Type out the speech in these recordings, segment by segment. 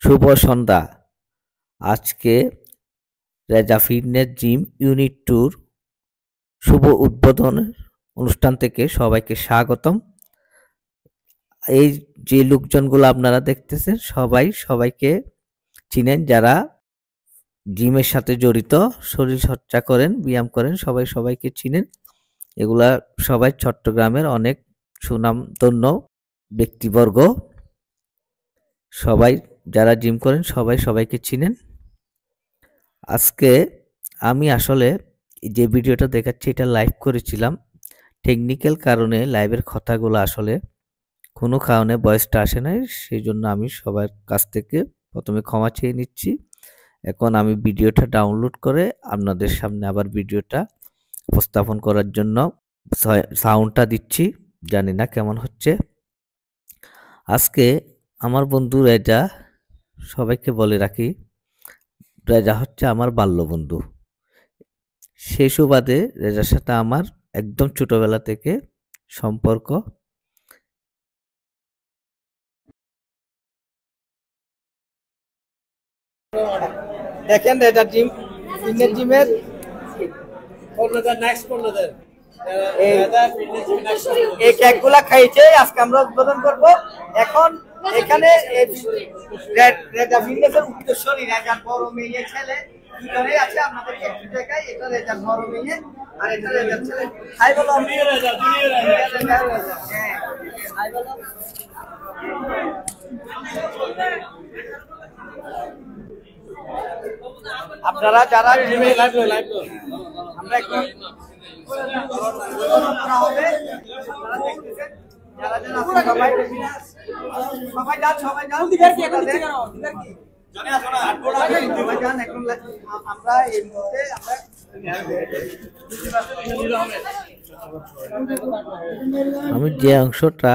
শুভ সন্ধ্যা। আজকে Reza fitness gym unit টুর শুভ উদ্বোধন অনুষ্ঠান থেকে সবাইকে স্বাগতম। এই যে লোকজনগুলো আপনারা দেখতেছেন সবাই সবাইকে চিনেন, যারা জিমের সাথে জড়িত, শরীর চর্চা করেন, ব্যায়াম করেন, সবাই সবাইকে চিনেন। এগুলা সবাই চট্টগ্রামের অনেক সুনামধন্য ব্যক্তিবর্গ। সবাই যারা জিম করেন সবাই সবাইকে চিনেন। আজকে আমি আসলে যে ভিডিওটা দেখাচ্ছি এটা লাইভ করেছিলাম। টেকনিক্যাল কারণে লাইভের কথাগুলো আসলে কোনো কারণে ভয়েসটা আসে নাই, সেই জন্য আমি সবার কাছ থেকে প্রথমে ক্ষমা চেয়ে নিচ্ছি। এখন আমি ভিডিওটা ডাউনলোড করে আপনাদের সামনে আবার ভিডিওটা উপস্থাপন করার জন্য সাউন্ডটা দিচ্ছি, জানি না কেমন হচ্ছে। আজকে আমার বন্ধু রেজা, সবাইকে বলে রাখি রেজা হচ্ছে আমার বাল্য বন্ধু। সেই সুবাদে রেজার সাথে আমার একদম ছোটবেলা থেকে সম্পর্ক। দেখেন রেজা জিম ফিটনেস জিমের এই কেকগুলা খাইছে, আজকে আমরা উদ্বোধন করব। এখন এখানে রেজা ফিটনেসের উত্তরসূরি রেজার বড় মেয়ে ছেলে দুজনেই আছে, আপনাদেরকে একটু দেখাই। এটা রেজার বড় মেয়ে আর এটা রেজার ছেলে। হাই বলো। হাই বলো। আপনারা যারা জিমে আমরা একটু হবে, আপনারা দেখতেছেন যারা যারা সবাই সবাই যান সবাই যান আমরা এই মুহূর্তে আমি যে অংশটা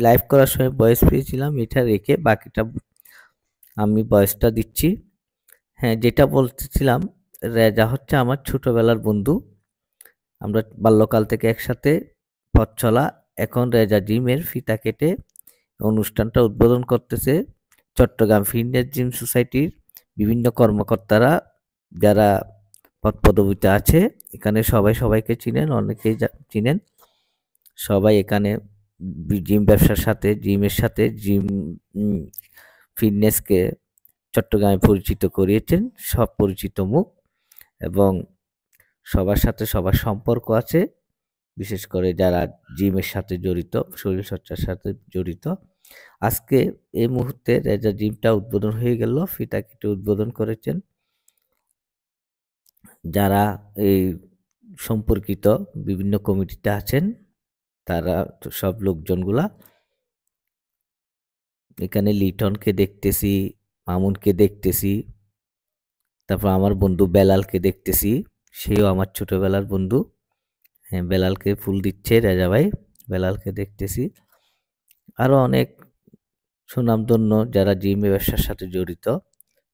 লাইভ করার সময় ভয়েস পেয়েছিলাম এটা রেখে বাকিটা আমি ভয়েসটা দিচ্ছি। হ্যাঁ, যেটা বলতেছিলাম, রেজা হচ্ছে আমার ছোটবেলার বন্ধু। আমরা বাল্যকাল থেকে একসাথে পথ চলা। এখন রেজা জিমের ফিতা কেটে অনুষ্ঠানটা উদ্বোধন করতেছে চট্টগ্রাম ফিটনেস জিম সোসাইটির বিভিন্ন কর্মকর্তারা, যারা পদবিতে আছে। এখানে সবাই সবাইকে চিনেন, অনেকেই চিনেন। সবাই এখানে জিম ব্যবসার সাথে, জিমের সাথে, জিম ফিটনেসকে চট্টগ্রামে পরিচিত করিয়েছেন সব পরিচিত মুখ, এবং সবার সাথে সবার সম্পর্ক আছে, বিশেষ করে যারা জিমের সাথে জড়িত, শরীরচর্চার সাথে জড়িত। আজকে এই মুহূর্তে রেজা জিমটা উদ্বোধন হয়ে গেল, ফিতা কেটে উদ্বোধন করেছেন যারা এই সম্পর্কিত বিভিন্ন কমিটিতে আছেন, তারা সব লোকজনগুলা। এখানে লিটনকে দেখতেছি, মামুনকে দেখতেছি, তারপর আমার বন্ধু বেলালকে দেখতেছি, সেও আমার ছোটবেলার বন্ধু। হ্যাঁ, বেলালকে ফুল দিচ্ছে রেজা ভাই, বেলালকে দেখতেছি। আরো অনেক সুনামধন্য যারা জিম ব্যবসার সাথে জড়িত,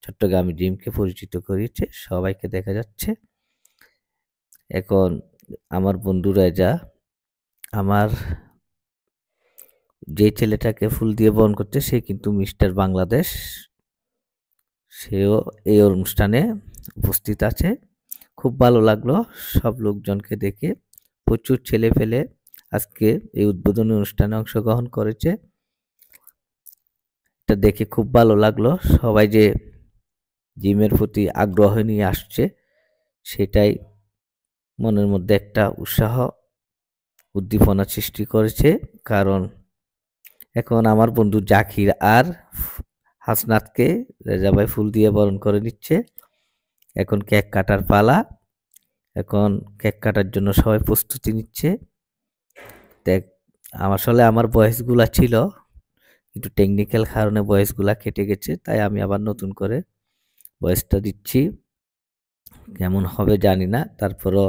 চট্টগ্রামে জিমকে পরিচিত করিয়েছে, সবাইকে দেখা যাচ্ছে। এখন আমার বন্ধু রেজা, আমার যে ছেলেটাকে ফুল দিয়ে বরণ করছে সে কিন্তু মিস্টার বাংলাদেশ, সেও এই অনুষ্ঠানে উপস্থিত আছে। খুব ভালো লাগলো সব লোকজনকে দেখে, প্রচুর ছেলে পেলে আজকে এই উদ্বোধনী অনুষ্ঠানে অংশগ্রহণ করেছে। এটা দেখে খুব ভালো লাগলো। সবাই যে জিমের প্রতি আগ্রহ নিয়ে আসছে, সেটাই মনের মধ্যে একটা উৎসাহ উদ্দীপনা সৃষ্টি করেছে। কারণ এখন আমার বন্ধু জাকির আর হাসনাতকে রেজা ভাই ফুল দিয়ে বরণ করে নিচ্ছে। এখন কেক কাটার পালা। এখন কেক কাটার জন্য সবাই প্রস্তুতি নিচ্ছে। দেখ, আসলে আমার ভয়েসগুলা ছিল, কিন্তু টেকনিক্যাল কারণে ভয়েসগুলা কেটে গেছে, তাই আমি আবার নতুন করে ভয়েসটা দিচ্ছি। কেমন হবে জানি না, তারপরও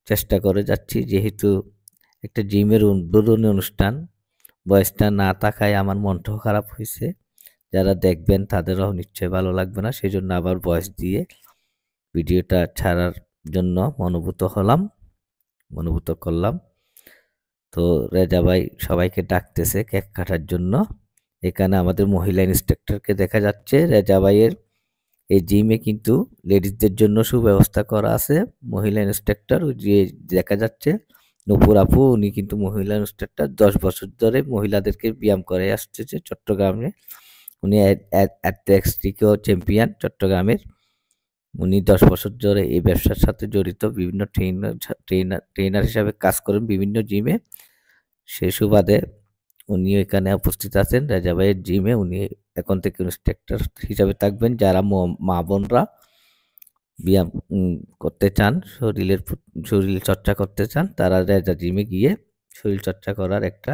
চেষ্টা করে যাচ্ছি। যেহেতু একটা জিমের উদ্বোধনী অনুষ্ঠান, ভয়েসটা না থাকায় আমার মনটাও খারাপ হয়েছে। যারা দেখবেন তাদেরও নিশ্চয়ই ভালো লাগবে না, সেই জন্য আবার ভয়েস দিয়ে ভিডিওটা ছাড়ার জন্য মনোভূত করলাম। তো রেজা ভাই সবাইকে ডাকতেছে কেক কাটার জন্য। এখানে আমাদের মহিলা ইন্সট্রাক্টরকে দেখা যাচ্ছে। রেজা ভাইয়ের এই জিমে কিন্তু লেডিসদের জন্য সুব্যবস্থা করা আছে। মহিলা ইন্সট্রাক্টর যে দেখা যাচ্ছে নূপুর আপু, উনি কিন্তু মহিলা ইন্সট্রাক্টর, 10 বছর ধরে মহিলাদেরকে ব্যায়াম করে আসতেছে চট্টগ্রামে। উনি অ্যাথলেটিকও চ্যাম্পিয়ন চট্টগ্রামের। উনি 10 বছর ধরে এই ব্যবসার সাথে জড়িত, বিভিন্ন ট্রেনার হিসাবে কাজ করেন বিভিন্ন জিমে। সেই সুবাদে উনি এখানে উপস্থিত আছেন রেজা ভাইয়ের জিমে। উনি এখন থেকে ইন্সট্রাক্টর হিসাবে থাকবেন। যারা মা বোনরা ব্যায়াম করতে চান, শরীর চর্চা করতে চান, তারা রেজা জিমে গিয়ে শরীর চর্চা করার একটা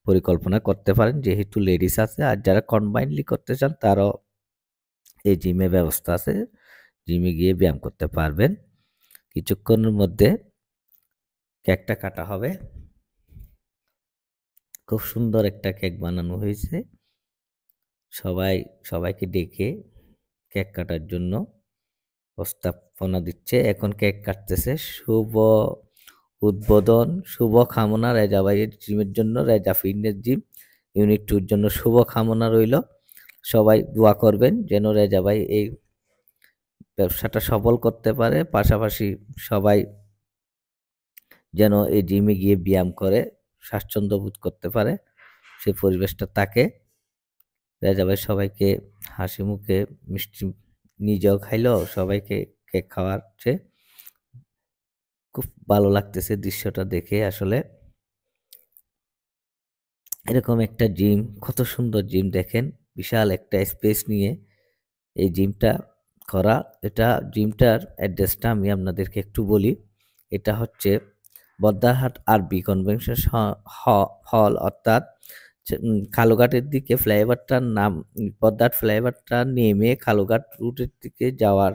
পরিকল্পনা করতে পারেন, যেহেতু লেডিস আছে। আর যারা কম্বাইনলি করতে চান তারাও এই জিমে ব্যবস্থা আছে, জিমে গিয়ে ব্যায়াম করতে পারবেন। কিছুক্ষণের মধ্যে কেকটা কাটা হবে। খুব সুন্দর একটা কেক বানানো হয়েছে। সবাইকে ডেকে কেক কাটার জন্য প্রস্তাবনা দিচ্ছে। এখন কেক কাটতেছে। শুভ উদ্বোধন, শুভ কামনা রেজা ভাইয়ের জিমের জন্য, রেজা ফিটনেস জিম ইউনিট 2 এর জন্য শুভ কামনা রইল। সবাই দোয়া করবেন যেন রেজা ভাই এই ব্যবসাটা সফল করতে পারে। পাশাপাশি সবাই যেন এই জিমে গিয়ে ব্যায়াম করে স্বাচ্ছন্দ্য বোধ করতে পারে, সেই পরিবেশটা থাকে। রেজা ভাই সবাইকে হাসি মুখে মিষ্টি নিজেও খাইলো, সবাইকে কেক খাওয়াচ্ছে। খুব ভালো লাগতেছে দৃশ্যটা দেখে। আসলে এরকম একটা জিম, কত সুন্দর জিম দেখেন, বিশাল একটা স্পেস নিয়ে এই জিমটা করা। এটা জিমটার অ্যাড্রেসটা আমি আপনাদেরকে একটু বলি। এটা হচ্ছে বদ্দারহাট আরবি কনভেনশন হল, অর্থাৎ কালুঘাটের দিকে ফ্লাইওভারটার নাম, পদ্মার ফ্লাইওভারটা নেমে কালুঘাট রুটের দিকে যাওয়ার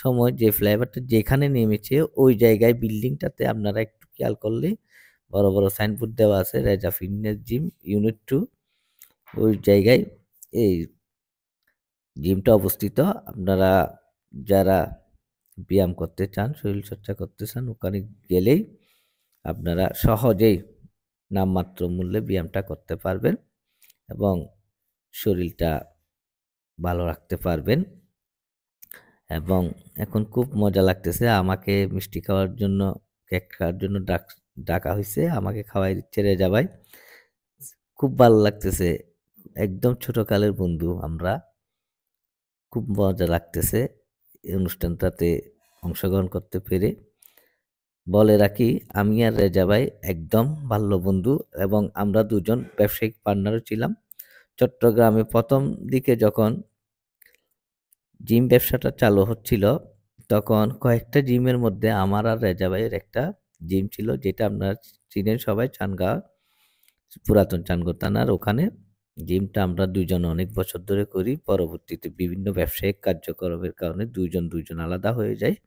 সময় যে ফ্লাইওভারটা যেখানে নেমেছে ওই জায়গায় বিল্ডিংটাতে আপনারা একটু খেয়াল করলে বড় বড় সাইনবোর্ড দেওয়া আছে রেজা ফিটনেস জিম ইউনিট 2। ওই জায়গায় এই জিমটা অবস্থিত। আপনারা যারা ব্যায়াম করতে চান, শরীরচর্চা করতে চান, ওখানে গেলেই আপনারা সহজেই নামমাত্র মূল্যে ব্যায়ামটা করতে পারবেন এবং শরীরটা ভালো রাখতে পারবেন। এবং এখন খুব মজা লাগতেছে। আমাকে মিষ্টি খাওয়ার জন্য, কেক খাওয়ার জন্য ডাকা হয়েছে। আমাকে খাওয়াই দিচ্ছে রেজা ভাই। খুব ভালো লাগতেছে। একদম ছোটকালের বন্ধু আমরা। খুব মজা লাগতেছে এই অনুষ্ঠানটাতে অংশগ্রহণ করতে পেরে। বলে রাখি, আমি আর রেজা ভাই একদম বাল্য বন্ধু এবং আমরা দুজন ব্যবসায়িক পার্টনারও ছিলাম। চট্টগ্রামে প্রথম দিকে যখন জিম ব্যবসাটা চালু হচ্ছিল, তখন কয়েকটা জিমের মধ্যে আমার আর রেজা ভাইয়ের একটা জিম ছিল, যেটা আপনারা চিনেন সবাই, চানগাঁও, পুরাতন চানগাঁও থানার ওখানে। জিমটা আমরা দুইজন অনেক বছর ধরে করি। পরবর্তীতে বিভিন্ন ব্যবসায়িক কার্যক্রমের কারণে দুইজন আলাদা হয়ে যায়।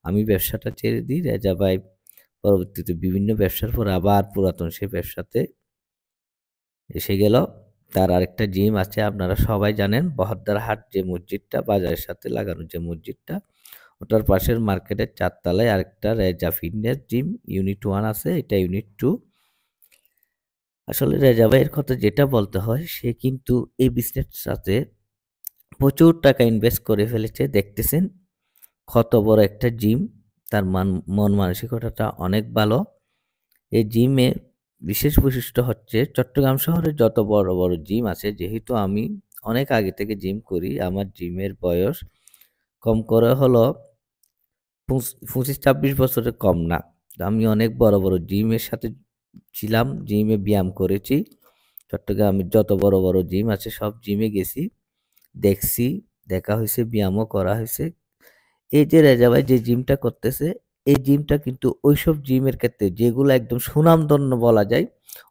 আমি ব্যবসাটা ছেড়ে দিই, রেজা ভাই পরবর্তীতে বিভিন্ন ব্যবসার পর আবার পুরাতন সেই ব্যবসাতে এসে গেল। তার আরেকটা জিম আছে, আপনারা সবাই জানেন, বহদ্দার হাট যে মসজিদটা, বাজারের সাথে লাগানো যে মসজিদটা, ওটার পাশের মার্কেটের 4 তলায় আরেকটা রেজা ফিটনেস জিম ইউনিট 1 আছে, এটা ইউনিট 2। আসলে রেজা ভাইয়ের কথা যেটা বলতে হয়, সে কিন্তু এই বিজনেসের সাথে প্রচুর টাকা ইনভেস্ট করে ফেলেছে। দেখতেছেন কত বড় একটা জিম, তার মন মানসিকতাটা অনেক ভালো। এই জিমে বিশেষ বৈশিষ্ট্য হচ্ছে চট্টগ্রাম শহরে যত বড় বড় জিম আছে, যেহেতু আমি অনেক আগে থেকে জিম করি, আমার জিমের বয়স কম করে হলো 25-26 বছরের কম না। আমি অনেক বড় বড় জিমের সাথে ছিলাম, জিমে ব্যায়াম করেছি। চট্টগ্রামের যত বড় বড় জিম আছে সব জিমে গেছি, দেখছি, দেখা হয়েছে, ব্যায়ামও করা হয়েছে। এই যে রেজা ভাই যে জিমটা করতেছে, এই জিমটা কিন্তু ওইসব জিমের ক্ষেত্রে যেগুলো একদম সুনামধন্য বলা যায়,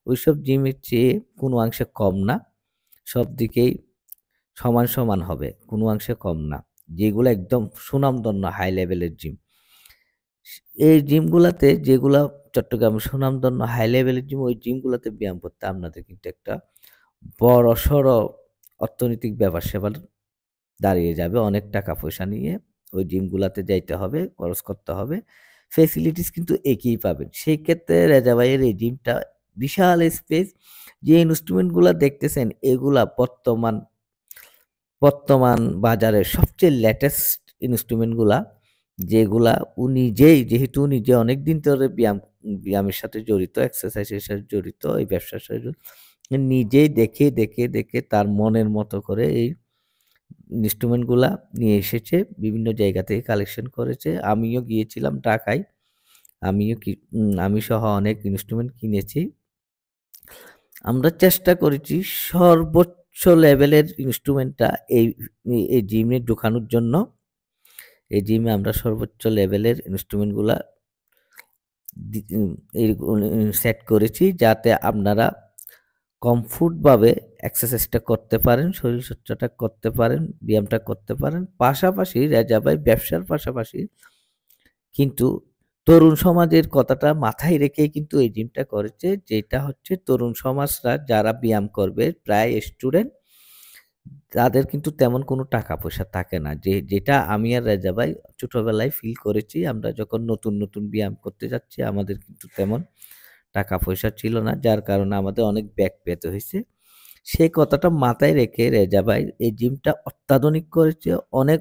ওইসব জিমের চেয়ে কোনো অংশে কম না। সব দিকেই সমান সমান হবে, কোনো অংশে কম না। যেগুলো একদম সুনামধন্য হাই লেভেলের জিম, এই জিমগুলাতে, যেগুলা চট্টগ্রামের সুনামধন্য হাই লেভেলের জিম, ওই জিমগুলোতে ব্যায়াম করতে আপনাদের কিন্তু একটা বড় সড় অর্থনৈতিক ব্যাপার সেবার দাঁড়িয়ে যাবে। অনেক টাকা পয়সা নিয়ে ওই জিমগুলাতে যাইতে হবে, খরচ করতে হবে। ফেসিলিটিস কিন্তু একই পাবেন। সেই ক্ষেত্রে রেজা ভাইয়ের এই জিমটা বিশাল স্পেস। যে ইনস্ট্রুমেন্টগুলা দেখতেছেন এগুলা বর্তমান বাজারে সবচেয়ে লেটেস্ট ইনস্ট্রুমেন্টগুলা, যেগুলা যেহেতু নিজে অনেকদিন ধরে ব্যায়ামের সাথে জড়িত, এক্সারসাইজের সাথে জড়িত, এই ব্যবসার সাথে জড়িত, নিজেই দেখে দেখে দেখে তার মনের মতো করে এই ইনস্ট্রুমেন্টগুলা নিয়ে এসেছে, বিভিন্ন জায়গা থেকে কালেকশন করেছে। আমিও গিয়েছিলাম ঢাকায়, আমি সহ অনেক ইনস্ট্রুমেন্ট কিনেছি। আমরা চেষ্টা করেছি সর্বোচ্চ লেভেলের ইনস্ট্রুমেন্টটা এই জিমে ঢোকানোর জন্য। এই জিমে আমরা সর্বোচ্চ লেভেলের ইনস্ট্রুমেন্টগুলা সেট করেছি, যাতে আপনারা কমফোর্টভাবে এক্সারসাইজটা করতে পারেন, শরীরচর্চাটা করতে পারেন, ব্যায়ামটা করতে পারেন। পাশাপাশি রেজা ভাই ব্যবসার পাশাপাশি কিন্তু তরুণ সমাজের কথাটা মাথায় রেখেই কিন্তু এই জিমটা করেছে, যেটা হচ্ছে তরুণ সমাজরা যারা ব্যায়াম করবে, প্রায় স্টুডেন্ট, তাদের কিন্তু তেমন কোনো টাকা পয়সা থাকে না। যেটা আমি আর রেজা ভাই ছোটবেলায় ফিল করেছি। আমরা যখন নতুন নতুন ব্যায়াম করতে যাচ্ছি, আমাদের কিন্তু তেমন টাকা পয়সা ছিল না, যার কারণে আমাদের অনেক ব্যাক পেতে হয়েছে। সেই কথাটা মাথায় রেখে রেজা ভাই এই জিমটা অত্যাধুনিক করেছে, অনেক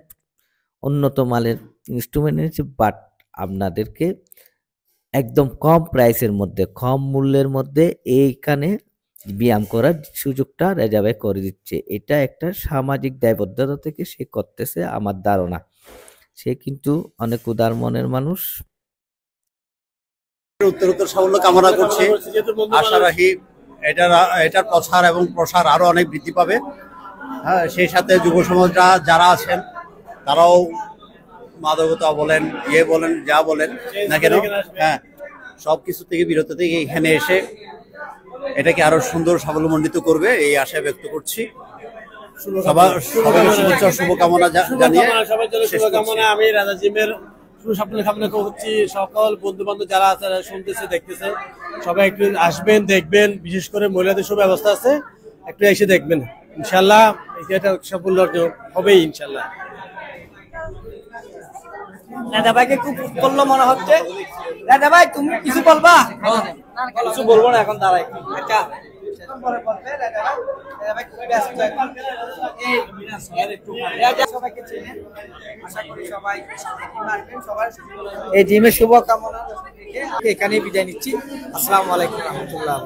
উন্নত মানের ইনস্ট্রুমেন্ট এনেছে, বাট আপনাদেরকে একদম কম প্রাইসের মধ্যে, কম মূল্যের মধ্যে এইখানে ব্যায়াম করার সুযোগটা রেজা ভাই করে দিচ্ছে। এটা একটা সামাজিক দায়বদ্ধতা থেকে সে করতেছে আমার ধারণা। সে কিন্তু অনেক উদার মনের মানুষ। উত্তরোত্তর সাফল্য কামনা করছি, আশা রাখি এটার প্রচার এবং প্রসার আরো অনেক বৃদ্ধি পাবে। হ্যাঁ, সেই সাথে যুব সমাজরা যারা আছেন তারাও মাদকতা বলেন, বলেন, যা বলেন না কেন, হ্যাঁ, সবকিছু থেকে বিরত থেকে এখানে এসে এটাকে আরো সুন্দর সাফল্যমণ্ডিত করবে এই আশা ব্যক্ত করছি। সবার শুভেচ্ছা শুভকামনা জানিয়ে আমি রাজা জিমের সাফল্য কামনা করছি। সকল বন্ধু বান্ধব যারা আছে, শুনতেছে, দেখতেছে, সবাই একটু আসবেন, দেখবেন। বিশেষ করে মহিলাদের সুব্যবস্থা আছে, একটু এসে দেখবেন। ইনশাল্লাহ এটা সাফল্য হবেই ইনশাল্লাহ। রাজা ভাইকে খুব উৎফুল্ল মনে হচ্ছে। রাজা ভাই, তুমি কিছু বলবা? কিছু বলবো না, এখন দাঁড়াই। এই জিমের শুভকামনা এখানেই বিদায় নিচ্ছি। আসসালামু আলাইকুম রহমতুল্লাহ।